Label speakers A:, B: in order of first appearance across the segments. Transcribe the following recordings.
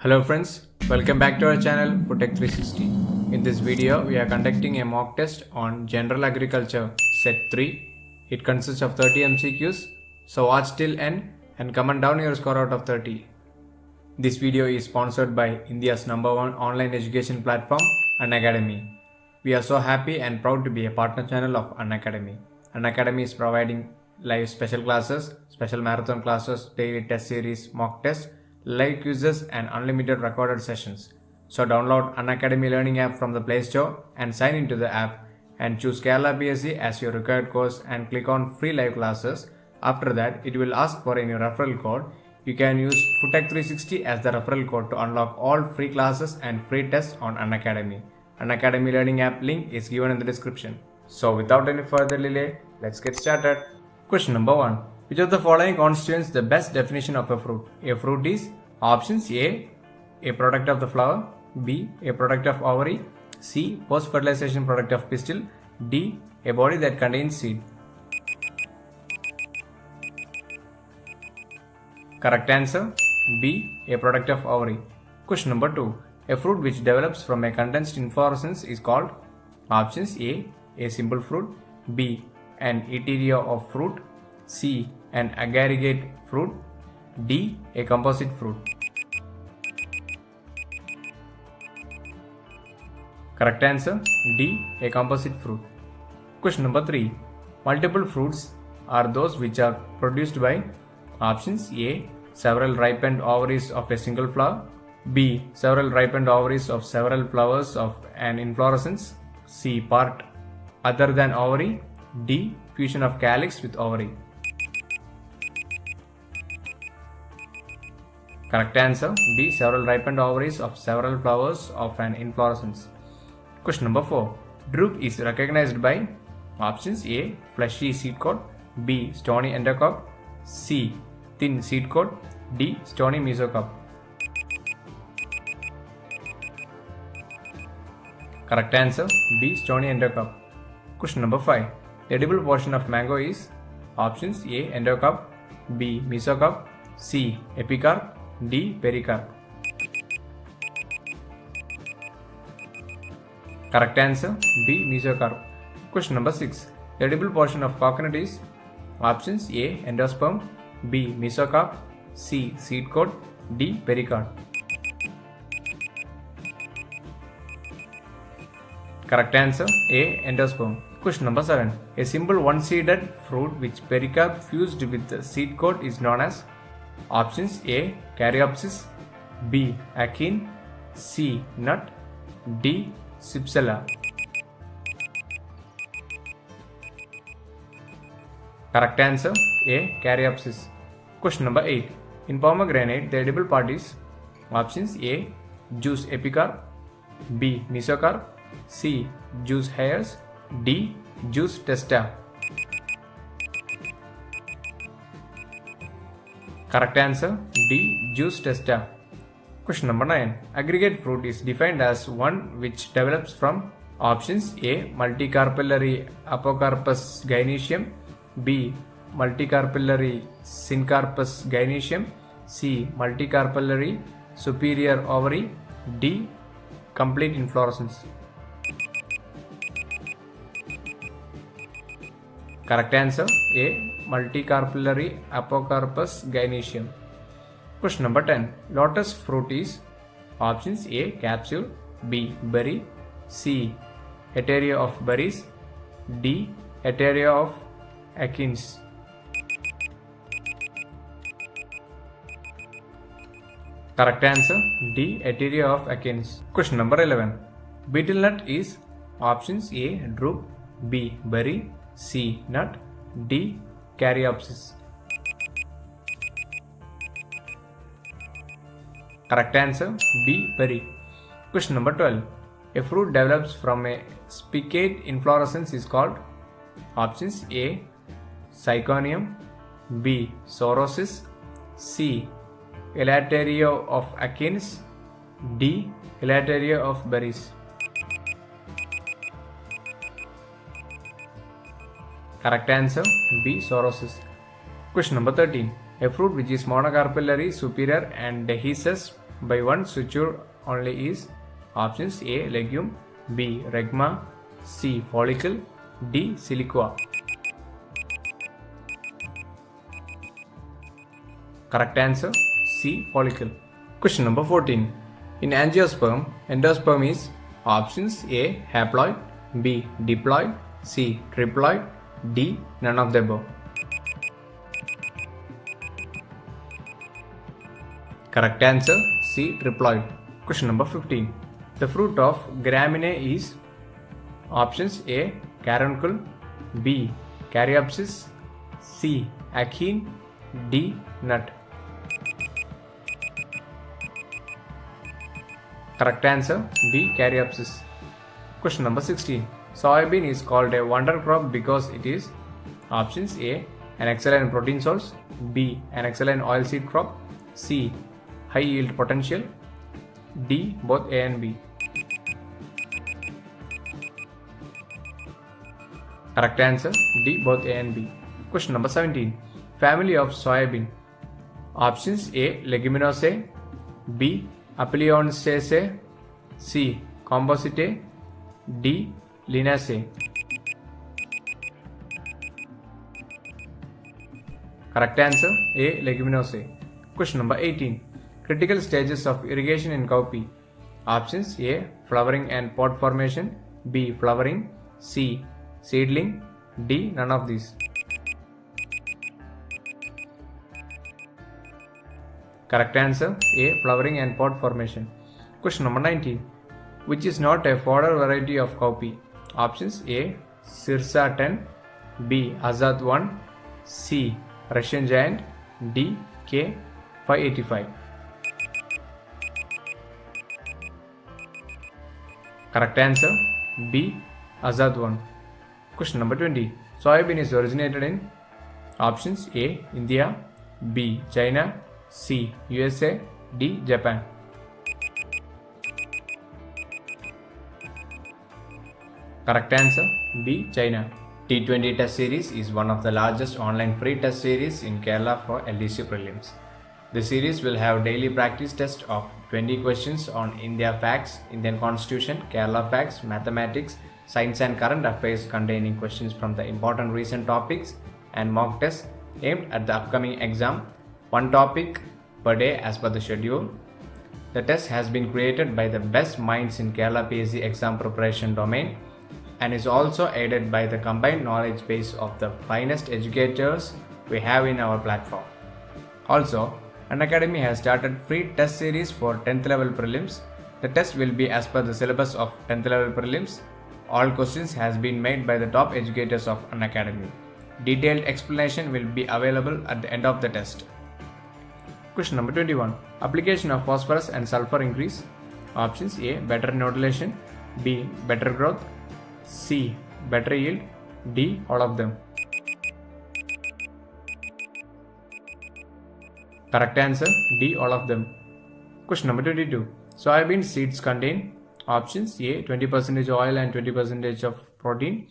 A: Hello friends, welcome back to our channel CFTRI. In this video, we are conducting a mock test on General Agriculture Set 3. It consists of 30 MCQs, so watch till end and comment down your score out of 30. This video is sponsored by India's #1 online education platform, Unacademy. We are so happy and proud to be a partner channel of Unacademy. Unacademy is providing live special classes, special marathon classes, daily test series, mock tests, live quizzes and unlimited recorded sessions. So download Unacademy Learning app from the Play Store and sign into the app and choose Kerala BSc as your required course and click on free live classes. After that, it will ask for any referral code. You can use FootTech360 as the referral code to unlock all free classes and free tests on Unacademy. Unacademy Learning app link is given in the description. So without any further delay, let's get started. Question number 1. Which of the following constitutes the best definition of a fruit? A fruit is options A product of the flower, B, a product of ovary, C, post-fertilization product of pistil, D, a body that contains seed. Correct answer B, a product of ovary. Question number 2. A fruit which develops from a condensed inflorescence is called options A simple fruit, B, an area of fruit, C, an aggregate fruit, D, a composite fruit. Correct answer D, a composite fruit. Question number 3. Multiple fruits are those which are produced by options A, several ripened ovaries of a single flower, B, several ripened ovaries of several flowers of an inflorescence, C, part other than ovary, D, fusion of calyx with ovary. Correct answer B, several ripened ovaries of several flowers of an inflorescence. Question number 4. Drupe is recognized by options A, fleshy seed coat, B, stony endocarp, C, thin seed coat, D, stony mesocarp. Correct answer B, stony endocarp. Question number 5. The edible portion of mango is options A, endocarp, B, mesocarp, C, epicarp, D, pericarp. Correct answer B, mesocarp. Question number 6. The edible portion of coconut is options A, endosperm, B, mesocarp, C, seed coat, D, pericarp. Correct answer A, endosperm. Question number 7. A simple one-seeded fruit which pericarp fused with the seed coat is known as options A, caryopsis, B, achene, C, nut, D, cypsela. Correct answer A, caryopsis. Question number 8. In pomegranate, the edible part is options A, juice epicarp, B, mesocarp, C, juice hairs, D, juice testa. Correct answer D, juice testa. Question number 9. Aggregate fruit is defined as one which develops from options A, multicarpellary apocarpus gynoecium, B, multicarpellary syncarpus gynoecium, C, multicarpellary superior ovary, D, complete inflorescence. Correct answer A, multicarpellary apocarpus gynoecium. Question number 10. Lotus fruit is options A, capsule, B, berry, C, hetaria of berries, D, hetaria of achenes. Correct answer D, hetaria of achenes. Question number 11. Betel nut is options A, drupe, B, berry, C, nut, D, caryopsis. Correct answer B, berry. Question number 12. A fruit develops from a spicate inflorescence is called options A, syconium, B, sorosis, C, elateria of achenes, D, elateria of berries. Correct answer B, sorosis. Question number 13. A fruit which is monocarpellary superior and dehiscous by one suture only is options A. Legume, B. Regma, C. Follicle, D. Siliqua. Correct answer C. Follicle. Question number 14. In angiosperm, endosperm is options A. Haploid, B. Diploid, C. Triploid, D. None of the above. Correct answer C. Triploid. Question number 15. The fruit of graminae is options A. Caruncle, B. Caryopsis, C. Achene, D. Nut. Correct answer B. Caryopsis. Question number 16. Soybean is called a wonder crop because it is options A. An excellent protein source, B. An excellent oilseed crop, C. High yield potential, D. Both A and B. Correct answer D. Both A and B. Question number 17. Family of soybean. Options A. Leguminosae, B. Apileonaceae, C. Compositae, D. Linaceae. Correct answer A. Leguminosae. Question number 18. Critical stages of irrigation in cowpea. Options A. Flowering and pod formation, B. Flowering, C. Seedling, D. None of these. Correct answer A. Flowering and pod formation. Question number 19. Which is not a fodder variety of cowpea? Options A. Sirsa 10, B. Azad 1, C. Russian Giant, D. K. 585. Correct answer B. Azad 1. Question number 20. Soybean is originated in options A. India, B. China, C. USA, D. Japan. Correct answer B. China. T20 test series is one of the largest online free test series in Kerala for LDC prelims. The series will have daily practice tests of 20 questions on India facts, Indian Constitution, Kerala facts, mathematics, science and current affairs containing questions from the important recent topics and mock tests aimed at the upcoming exam, one topic per day as per the schedule. The test has been created by the best minds in Kerala PSC exam preparation domain and is also aided by the combined knowledge base of the finest educators we have in our platform. Also, Unacademy has started free test series for 10th level prelims. The test will be as per the syllabus of 10th level prelims. All questions has been made by the top educators of Unacademy. Detailed explanation will be available at the end of the test. Question number 21. Application of phosphorus and sulfur increase. Options A. Better nodulation, B. Better growth, C. Better yield, D. All of them. Correct answer D. All of them. Question number 22. Soybean seeds contain options A. 20% oil and 20% of protein,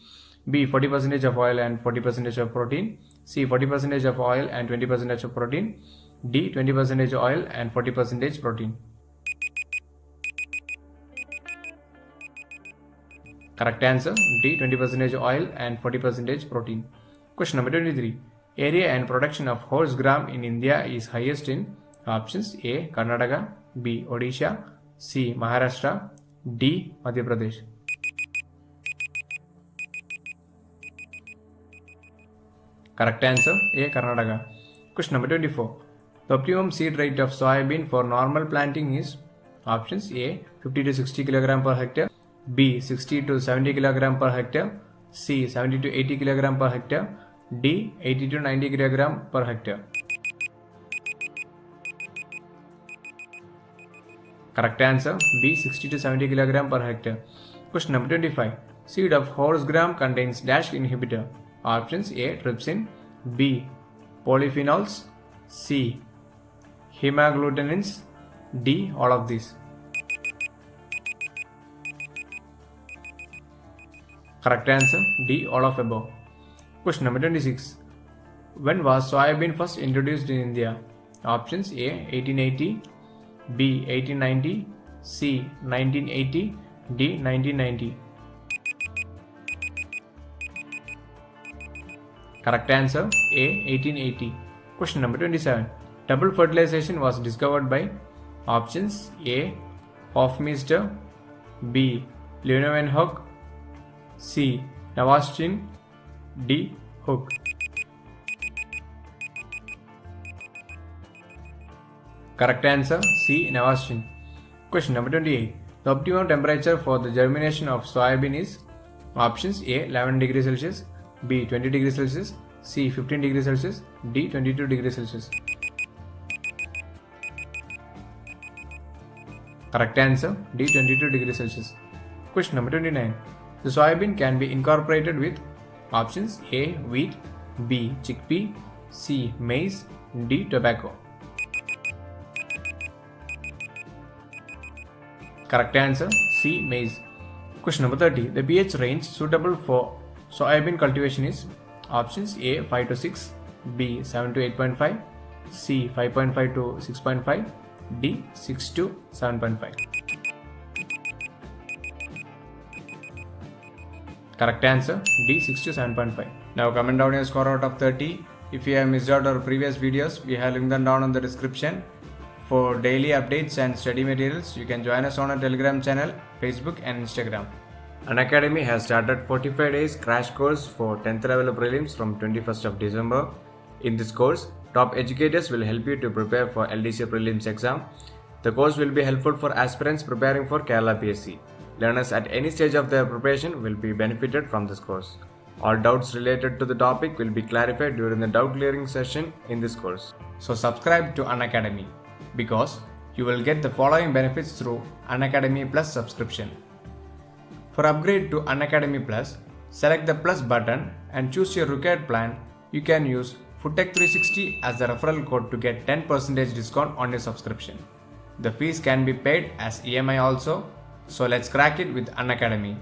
A: B. 40% of oil and 40% of protein, C. 40% of oil and 20% of protein, D. 20% oil and 40% protein. Correct answer D. 20% oil and 40% protein. Question number 23. Area and production of horse gram in India is highest in options A. Karnataka, B. Odisha, C. Maharashtra, D. Madhya Pradesh. Correct answer A. Karnataka. Question number 24. The optimum seed rate of soybean for normal planting is options A. 50 to 60 kg per hectare, B. 60 to 70 kg per hectare, C. 70 to 80 kg per hectare, D. 80 to 90 kg per hectare. Correct answer B. 60 to 70 kg per hectare. Question number 25. Seed of horse gram contains dash inhibitor. Options A. Trypsin, B. Polyphenols, C. Hemagglutinin, D. All of these. Correct answer D. All of above. Question number 26. When was soybean first introduced in India? Options A. 1880, B. 1890, C. 1980, D. 1990. Correct answer A. 1880. Question number 27. Double fertilization was discovered by options A. Hofmeister, B. Leeuwenhoek, C. Navastin, D. Hook. Correct answer C. Navastin. Question number 28. The optimum temperature for the germination of soybean is options A. 11 degrees Celsius, B. 20 degrees Celsius, C. 15 degrees Celsius, D. 22 degrees Celsius. Correct answer D. 22 degrees Celsius. Question number 29. The soybean can be incorporated with options A. Wheat, B. Chickpea, C. Maize, D. Tobacco. Correct answer C. Maize. Question number 30. The pH range suitable for soybean cultivation is options A. 5 to 6, B. 7 to 8.5, C. 5.5 to 6.5, D. 6 to 7.5. Correct answer D. 6 to 7.5. Now comment down your score out of 30. If you have missed out our previous videos, we have linked them down in the description. For daily updates and study materials, you can join us on our Telegram channel, Facebook and Instagram. Unacademy has started 45 days crash course for 10th level prelims from 21st of December. In this course, top educators will help you to prepare for LDC prelims exam. The course will be helpful for aspirants preparing for Kerala PSC. Learners at any stage of their preparation will be benefited from this course. All doubts related to the topic will be clarified during the doubt clearing session in this course. So subscribe to Unacademy because you will get the following benefits through Unacademy Plus subscription. For upgrade to Unacademy Plus, select the Plus button and choose your required plan. You can use FootTech360 as the referral code to get 10% discount on your subscription. The fees can be paid as EMI also. So let's crack it with Unacademy.